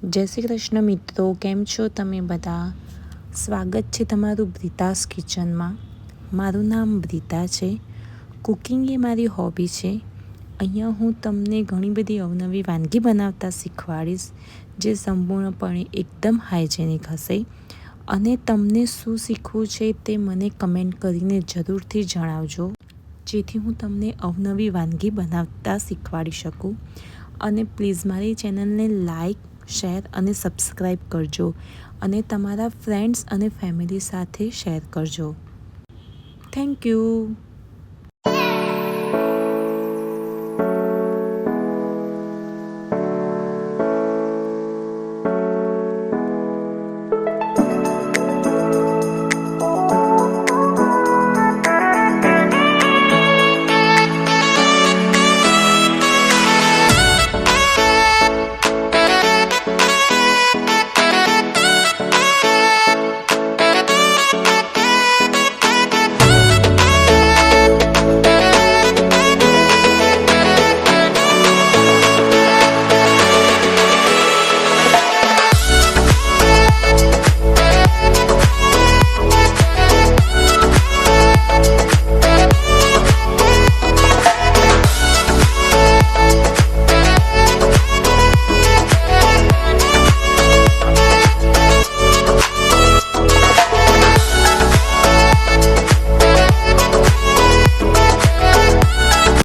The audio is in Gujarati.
જય શ્રી કૃષ્ણ મિત્રો, કેમ છો તમે બધા? સ્વાગત છે તમારું બ્રિતાસ કિચનમાં. મારું નામ બ્રિતા છે. કુકિંગ એ મારી હોબી છે. અહીંયા હું તમને ઘણી બધી અવનવી વાનગી બનાવતા શીખવાડીશ, જે સંપૂર્ણપણે એકદમ હાઇજેનિક હશે. અને તમને શું શીખવું છે તે મને કમેન્ટ કરીને જરૂરથી જણાવજો, જેથી હું તમને અવનવી વાનગી બનાવતા શીખવાડી શકું. અને પ્લીઝ મારી ચેનલને લાઈક, શેર અને સબસ્ક્રાઈબ કરજો, અને તમારા ફ્રેન્ડ્સ અને ફેમિલી સાથે શેર કરજો. Thank you.